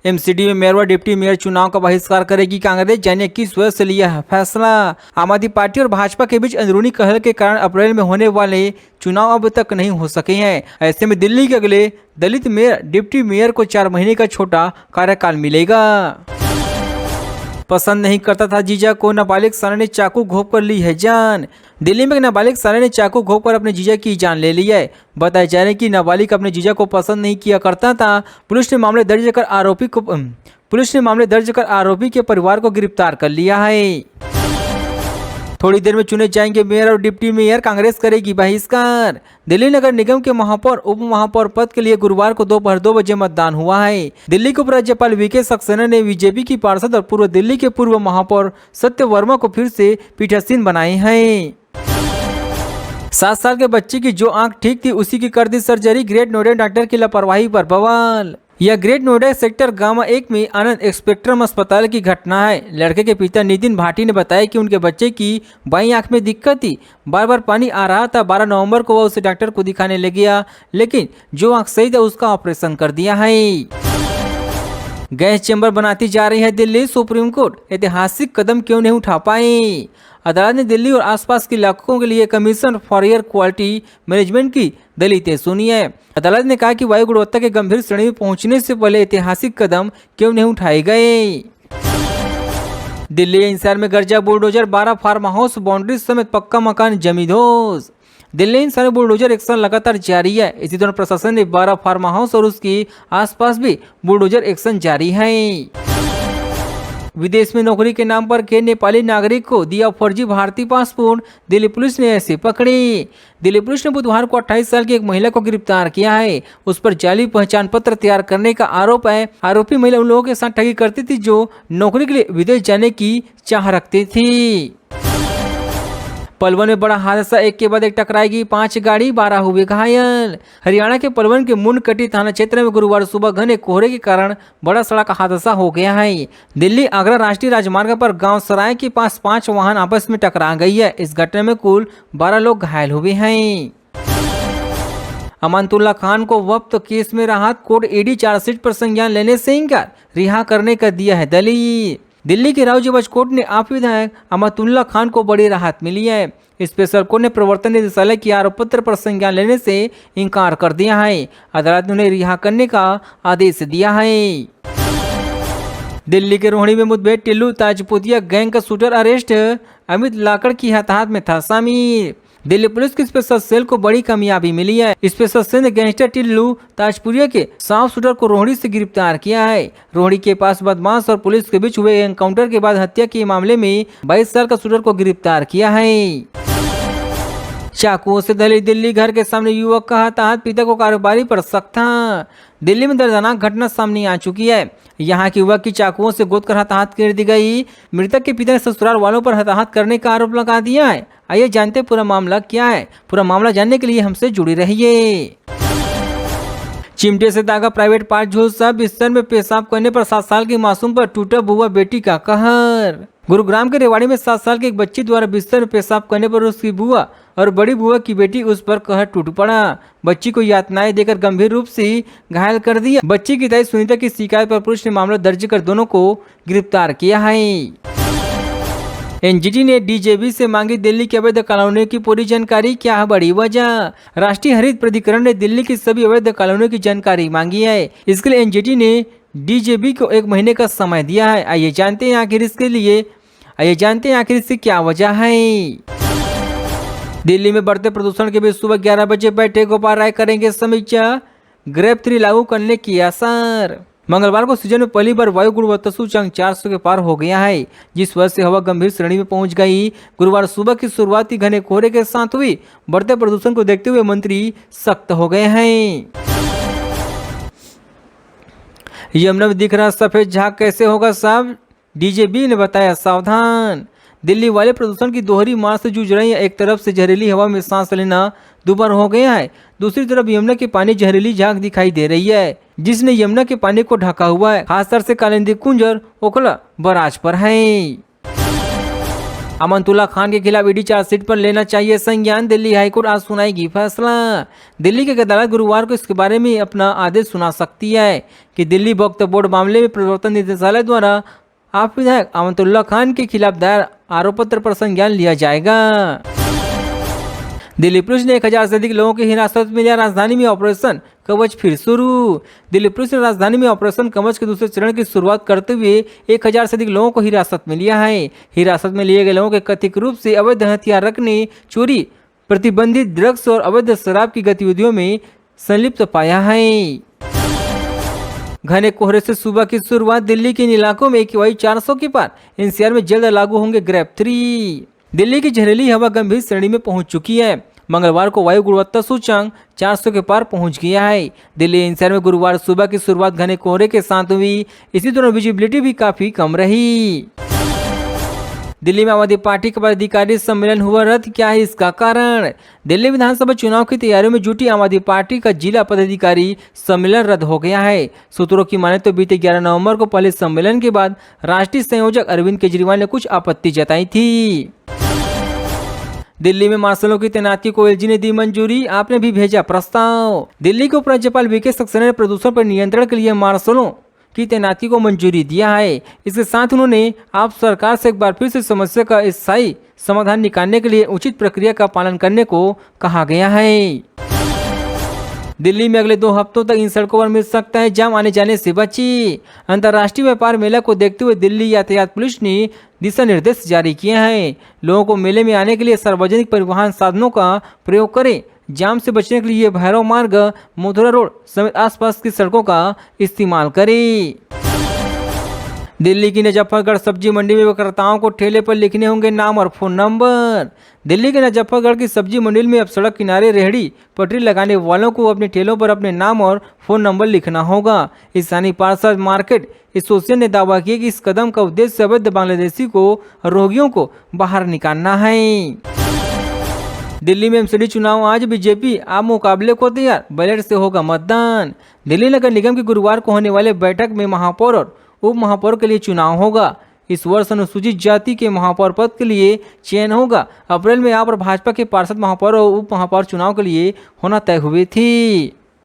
MCD में mayor व deputy mayor चुनाव का बहिष्कार करेगी कांग्रेस, जानिए किस वजह से लिया है फैसला। आम आदमी पार्टी और भाजपा के बीच अंदरूनी कलह के कारण अप्रैल में होने वाले चुनाव अब तक नहीं हो सके हैं। ऐसे में दिल्ली के अगले दलित मेयर डिप्टी मेयर को 4 महीने का छोटा कार्यकाल मिलेगा। पसंद नहीं करता था जीजा को, नाबालिग साले ने चाकू घोंप कर ली है जान। दिल्ली में एक नाबालिग साले ने चाकू घोंप कर अपने जीजा की जान ले ली है। बताया जा रहा है कि नाबालिग अपने जीजा को पसंद नहीं किया करता था। पुलिस ने मामले दर्ज कर आरोपी के परिवार को गिरफ्तार कर लिया है। थोड़ी देर में चुने जाएंगे मेयर और डिप्टी मेयर, कांग्रेस करेगी बहिष्कार। दिल्ली नगर निगम के महापौर उप महापौर पद के लिए गुरुवार को दोपहर 2 बजे मतदान हुआ है। दिल्ली के उपराज्यपाल वीके सक्सेना ने बीजेपी की पार्षद और पूर्व दिल्ली के पूर्व महापौर सत्य वर्मा को फिर से पीठासीन बनाए हैं। 7 साल के बच्चे की जो आंख ठीक थी उसी की कर दी सर्जरी, ग्रेट नोएडा डॉक्टर की लापरवाही पर बवाल। यह ग्रेट नोएडा सेक्टर गामा 1 में आनंद स्पेक्ट्रम अस्पताल की घटना है। लड़के के पिता नितिन भाटी ने बताया कि उनके बच्चे की बाईं आंख में दिक्कत थी, बार बार पानी आ रहा था। 12 नवंबर को वह उसे डॉक्टर को दिखाने ले गया, लेकिन जो आंख सही था उसका ऑपरेशन कर दिया है। गैस चैम्बर बनाती जा रही है दिल्ली, सुप्रीम कोर्ट ऐतिहासिक कदम क्यों नहीं उठा पाई। अदालत ने दिल्ली और आसपास के इलाकों के लिए commission for air quality management की दलीलें सुनी है। अदालत ने कहा कि वायु गुणवत्ता के गंभीर श्रेणी में पहुंचने से पहले ऐतिहासिक कदम क्यों नहीं उठाए गए। दिल्ली एनसीआर में गर्जा बुलडोजर, 12 फार्म हाउस बाउंड्री समेत पक्का मकान जमी ध्वस्त। दिल्ली एनसीआर में बुलडोजर एक्शन लगातार जारी है। इसी दौरान प्रशासन ने 12 फार्म हाउस और उसके आसपास भी बुलडोजर एक्शन जारी है। विदेश में नौकरी के नाम पर के नेपाली नागरिक को दिया फर्जी भारतीय पासपोर्ट, दिल्ली पुलिस ने ऐसे पकड़े। दिल्ली पुलिस ने बुधवार को 28 साल की एक महिला को गिरफ्तार किया है। उस पर जाली पहचान पत्र तैयार करने का आरोप है। आरोपी महिला उन लोगों के साथ ठगी करती थी जो नौकरी के लिए विदेश जाने की चाह रखती थी। पलवल में बड़ा हादसा, एक के बाद एक टकराएगी 5 गाड़ी, 12 हुए घायल। हरियाणा के पलवल के मुनकटी थाना क्षेत्र में गुरुवार सुबह घने कोहरे के कारण बड़ा सड़क हादसा हो गया है। दिल्ली आगरा राष्ट्रीय राजमार्ग पर गांव सराय के पास 5 वाहन आपस में टकरा गई है। इस घटना में कुल 12 लोग घायल हुए हैं। अमानतुल्लाह खान को वक्त केस में राहत, कोर्ट ईडी चार्जशीट पर संज्ञान लेने से इंकार, रिहा करने का दिया है दलील। दिल्ली के राउजीगंज कोर्ट ने आप विधायक अमानतुल्लाह खान को बड़ी राहत मिली है। स्पेशल कोर्ट ने प्रवर्तन निदेशालय के आरोप पत्र पर संज्ञान लेने से इंकार कर दिया है। अदालत ने उन्हें रिहा करने का आदेश दिया है। दिल्ली के रोहिणी में मुठभेड़, टिल्लू ताजपुतिया गैंग का शूटर अरेस्ट, अमित लाकड़ की हताहत में था शामिल। दिल्ली पुलिस की स्पेशल सेल को बड़ी कामयाबी मिली है। स्पेशल सेल ने गैंगस्टर टिल्लू ताजपुरिया के सांप शूटर को रोहिणी से गिरफ्तार किया है। रोहिणी के पास बदमाश और पुलिस के बीच हुए एनकाउंटर के बाद हत्या के मामले में 22 साल का शूटर को गिरफ्तार किया है। चाकुओं से दली दिल्ली, घर के सामने युवक का हताहत, पिता को कारोबारी पर शक था। दिल्ली में दर्दनाक घटना सामने आ चुकी है। यहाँ के युवक की चाकुओं से गोद कर हताहत कर दी गई। मृतक के पिता ने ससुराल वालों पर हताहत करने का आरोप लगा दिया है। आइए जानते हैं पूरा मामला क्या है। पूरा मामला जानने के लिए हमसे जुड़े रहिए। चिमटे से दागा प्राइवेट पार्ट झुलसा, बिस्तर में पेशाब करने पर 7 साल की मासूम पर टूटा बुआ बेटी का कहर। गुरुग्राम के रेवाड़ी में 7 साल की एक बच्ची द्वारा बिस्तर में पेशाब करने पर उसकी बुआ और बड़ी बुआ की बेटी उस पर कहर टूट पड़ा। बच्ची को यातनाएं देकर गंभीर रूप से घायल कर दिया। बच्ची की दाई सुनीता की शिकायत पर पुलिस ने मामला दर्ज कर दोनों को गिरफ्तार किया है। एनजीटी ने डीजेबी से मांगी दिल्ली के अवैध कॉलोनियों की पूरी जानकारी, क्या है बड़ी वजह। राष्ट्रीय हरित प्राधिकरण ने दिल्ली की सभी अवैध कॉलोनियों की जानकारी मांगी है। इसके लिए एनजीटी ने डीजेबी को 1 महीने का समय दिया है। आइए जानते हैं आखिर इसकी क्या वजह है। दिल्ली में बढ़ते प्रदूषण के बीच सुबह 11 बजे बैठे गोपाल राय करेंगे समीक्षा, ग्रेप 3 लागू करने की आसार। मंगलवार को सीजन में पहली बार वायु गुणवत्ता सूचकांक 400 के पार हो गया है, जिस वजह से हवा गंभीर श्रेणी में पहुंच गई। गुरुवार सुबह की शुरुआती घने कोहरे के साथ हुई बढ़ते प्रदूषण को देखते हुए मंत्री सख्त हो गए हैं। यमुना में दिख रहा सफेद झाग कैसे होगा साफ, डीजेबी ने बताया सावधान। दिल्ली वाले प्रदूषण की दोहरी मार से जूझ रही है। एक तरफ से जहरीली हवा में सांस लेना दुबार हो गया है, दूसरी तरफ यमुना के पानी जहरीली झाग दिखाई दे रही है, जिसने यमुना के पानी को ढका हुआ है। खासतौर से कालिंदी कुंज और ओखला बराज पर है। अमानतुल्लाह खान के खिलाफ ईडी चार्जशीट पर लेना चाहिए संज्ञान, दिल्ली हाईकोर्ट आज सुनाएगी फैसला। दिल्ली की अदालत गुरुवार को इसके बारे में अपना आदेश सुना सकती है कि दिल्ली वक्फ बोर्ड मामले में प्रवर्तन निदेशालय द्वारा आप विधायक अमानतुल्लाह खान के खिलाफ दायर आरोप पत्र पर संज्ञान लिया जाएगा। दिल्ली पुलिस ने 1000 से अधिक लोगों की हिरासत में लिया, राजधानी में ऑपरेशन कवच फिर शुरू। दिल्ली पुलिस ने राजधानी में ऑपरेशन कवच के दूसरे चरण की शुरुआत करते हुए 1000 से अधिक लोगों को हिरासत में लिया है। हिरासत में लिए गए लोगों के कथित रूप से अवैध हथियार रखने, चोरी, प्रतिबंधित ड्रग्स और अवैध शराब की गतिविधियों में संलिप्त पाया है। घने कोहरे से सुबह की शुरुआत, दिल्ली के इन इलाकों में AQI 400 के पार, NCR में जल्द लागू होंगे ग्रेप 3। दिल्ली की जहरीली हवा गंभीर श्रेणी में पहुंच चुकी है। मंगलवार को वायु गुणवत्ता सूचकांक 400 के पार पहुंच गया है। दिल्ली NCR में गुरुवार सुबह की शुरुआत घने कोहरे के साथ हुई। इसी दौरान विजिबिलिटी भी काफी कम रही। दिल्ली में आम आदमी पार्टी का पदाधिकारी सम्मेलन हुआ रद्द, क्या है इसका कारण? दिल्ली विधानसभा चुनाव की तैयारियों में जुटी आम आदमी पार्टी का जिला पदाधिकारी सम्मेलन रद्द हो गया है। सूत्रों की माने तो बीते 11 नवंबर को पहले सम्मेलन के बाद राष्ट्रीय संयोजक अरविंद केजरीवाल ने कुछ आपत्ति जताई थी। दिल्ली में मार्शलों की तैनाती को एलजी ने दी मंजूरी, आपने भी भेजा प्रस्ताव। दिल्ली के उपराज्यपाल वीके सक्सेना ने प्रदूषण पर नियंत्रण के लिए मार्शलों की तैनाती को मंजूरी दिया है। इसके साथ उन्होंने आप सरकार से एक बार फिर से समस्या का स्थायी समाधान निकालने के लिए उचित प्रक्रिया का पालन करने को कहा गया है। दिल्ली में अगले 2 हफ्तों तक इन सड़कों पर मिल सकता है जाम, आने जाने से बची। अंतर्राष्ट्रीय व्यापार मेला को देखते हुए दिल्ली यातायात पुलिस ने दिशा निर्देश जारी किए हैं। लोगों को मेले में आने के लिए सार्वजनिक परिवहन साधनों का प्रयोग करें। जाम से बचने के लिए भैरव मार्ग, मथुरा रोड समेत आसपास की सड़कों का इस्तेमाल करें। दिल्ली की मुजफ्फरगढ़ सब्जी मंडी में विक्रेताओं को ठेले पर लिखने होंगे नाम और फोन नंबर। दिल्ली के मुजफ्फरगढ़ की सब्जी मंडी में अब सड़क किनारे रेहड़ी पटरी लगाने वालों को अपने ठेलों पर अपने नाम और फोन नंबर लिखना होगा। स्थानीय पार्सल मार्केट एसोसिएशन ने दावा किया कि इस कदम का उद्देश्य अवैध बांग्लादेशी को रोगियों को बाहर निकालना है। दिल्ली में एमसीडी चुनाव आज, बीजेपी आप मुकाबले को तैयार, बैलेट से होगा मतदान। दिल्ली नगर निगम की गुरुवार को होने वाले बैठक में महापौर और उप महापौर के लिए चुनाव होगा। इस वर्ष अनुसूचित जाति के महापौर पद के लिए चयन होगा। अप्रैल में आप और भाजपा के पार्षद महापौर और उप महापौर चुनाव के लिए होना तय हुए थी।